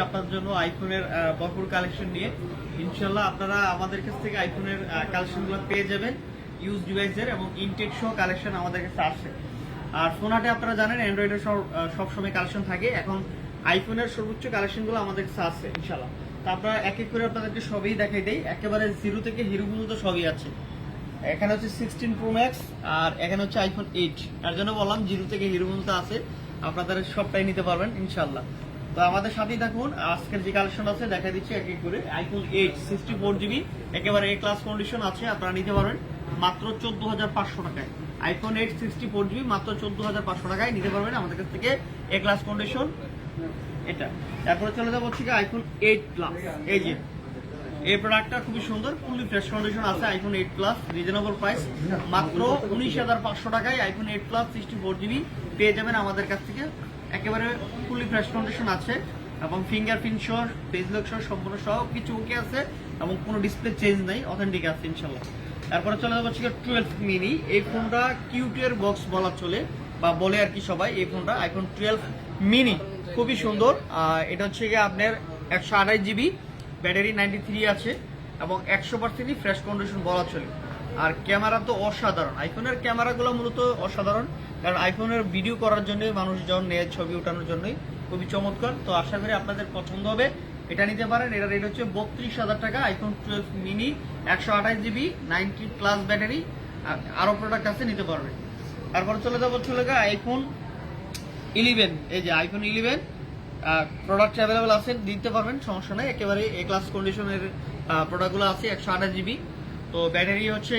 আপনার জন্য আইফোনের ভরপুর কালেকশন নিয়ে ইনশাল্লাহ আপনারা আমাদের কাছ থেকে আইফোনের কালেকশনগুলো পেয়ে যাবেন। ইউজ ডিভাইসের এবং ইনটেক সহ কালেকশন আমাদের কাছে আসে। আর ফোন হাটে আপনারা জানেন অ্যান্ড্রয়েডের সবসময় কালেকশন থাকে। এখন আইফোনের সর্বোচ্চ কালেকশনগুলো আমাদের কাছে আছে ইনশাল্লাহ। তা আপনারা এক এক করে আপনাদেরকে সবই দেখাই দেই, একেবারে জিরো থেকে হিরো পর্যন্ত সবই আছে। এখানে হচ্ছে 16 প্রো ম্যাক্স আর এখানে হচ্ছে আইফোন 8। তার জন্য বললাম জিরো থেকে হিরো পর্যন্ত আছে, আপনাদের সবটাই নিতে পারবেন ইনশাল্লাহ। তো আমাদের সাথেই থাকুন, আজকের যে কালেকশন আছে দেখা দিচ্ছি এক এক করে। আইফোন 8 64GB একেবারে এ ক্লাস কন্ডিশন আছে, আপনারা নিতে পারবেন মাত্র 14,500 টাকায়। আইফোন 8 64GB মাত্র 14,500 টাকায় নিতে পারবেন আমাদের কাছ থেকে এ ক্লাস কন্ডিশন এটা। তারপরে চলে যাবো হচ্ছে আইফোন 8 প্লাস। এই যে এই প্রোডাক্টটা খুবই সুন্দর, ফুললি ফ্রেশ কন্ডিশন আছে। আইফোন 8 প্লাস রিজনেবল প্রাইস মাত্র 19,500 টাকায় আইফোন 8 প্লাস 64GB পেয়ে যাবেন আমাদের কাছ থেকে। একেবারে ফুললি ফ্রেশ কন্ডিশন আছে এবং ফিঙ্গারপ্রিন্ট সহ ফেস লক সহ সম্পূর্ণ সব কিছু ওকে আছে এবং কোনো ডিসপ্লে চেঞ্জ নাই, অথেন্টিক আছে ইনশাল্লাহ। তারপরে চলে যাবো হচ্ছে 12 মিনি। এই ফোনটা কিউটের বক্স বলা চলে বা বলে আর কি সবাই। এই ফোনটা আইফোন 12 মিনি খুবই সুন্দর। এটা হচ্ছে গিয়ে আপনার 128GB, ব্যাটারি 93 আছে এবং 100% ফ্রেশ কন্ডিশন বলা চলে। আর ক্যামেরা তো অসাধারণ, আইফোনের ক্যামেরাগুলো মূলত অসাধারণ, কারণ আইফোনের ভিডিও করার জন্য মানুষজন নেয়, ছবি ওঠানোর জন্যই খুবই চমৎকার। তো আশা করি আপনাদের পছন্দ হবে, এটা নিতে পারেন। এটা রেট হচ্ছে 32,000 টাকা। IPhone 12 mini 128GB 90 plus battery, আরো প্রোডাক্ট আছে, নিতে পারবেন। তারপর চলে যাবো আইফোন 11। এই যে আইফোন 11 প্রোডাক্ট অ্যাভেলেবল আছে, দিতে পারবেন, সমস্যা নাই। একেবারে এ ক্লাস কন্ডিশনের প্রোডাক্টগুলো আছে। 128GB, তো ব্যাটারি হচ্ছে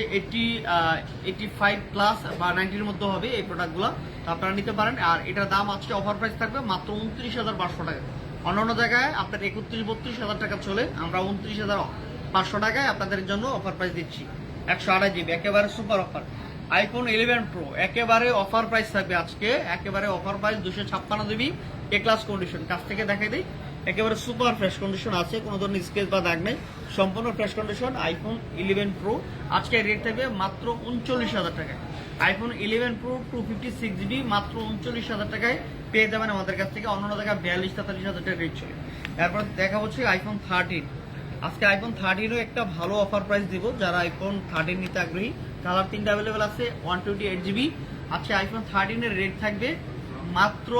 85 প্লাস বা 90-এর মধ্যে হবে এই প্রোডাক্টগুলো, আপনারা নিতে পারেন। আর এটার দাম আজকে অফার প্রাইস থাকবে মাত্র 29,500 টাকা। অন্যান্য জায়গায় আপনার 31-32,000 টাকা চলে, আমরা 29,500 টাকায় আপনাদের জন্য অফার প্রাইস দিচ্ছি। 128GB একেবারে সুপার অফার। আইফোন 11 প্রো একেবারে অফার প্রাইস থাকবে আজকে, একেবারে অফার প্রাইস 256GB এ ক্লাস কন্ডিশন। কাছ থেকে দেখাই দিই, একেবারে সুপার ফ্রেশ কন্ডিশন আছে, কোনো ধরনের স্কেচ বা দাগ নেই, সম্পূর্ণ ফ্রেশ কন্ডিশন। আইফোন 11 প্রো আজকে রেট থাকবে মাত্র 39,000 টাকায়। আইফোন 11 প্রো 256GB মাত্র 39,000 টাকায় পেয়ে যাবেন আমাদের কাছ থেকে। অন্যান্য জায়গায় 42-43,000 টাকা রেট চলে। তারপর দেখা হচ্ছে আইফোন 13। আজকে আইফোন 13-ও একটা ভালো অফার প্রাইস দিব যারা আইফোন 13 নিতে আগ্রহী। কালার 3টা অ্যাভেলেবেল আছে, 128GB। আজকে আইফোন 13-এর রেট থাকবে মাত্র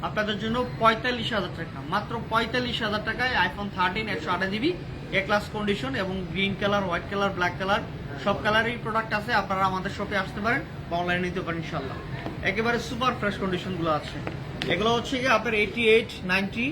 আপনাদের জন্য 45,000 টাকা। মাত্র 45,000 টাকায় আইফোন 13 128GB এ ক্লাস কন্ডিশন এবং green colour, white colour, black colour সব কালারেরই প্রোডাক্ট আছে। আপনারা আমাদের শপে আসতে পারেন বা অনলাইনে নিতে পারেন ইনশাল্লাহ। একেবারে সুপার ফ্রেশ কন্ডিশনগুলো আছে। এগুলো হচ্ছে কি আপনার 88, 90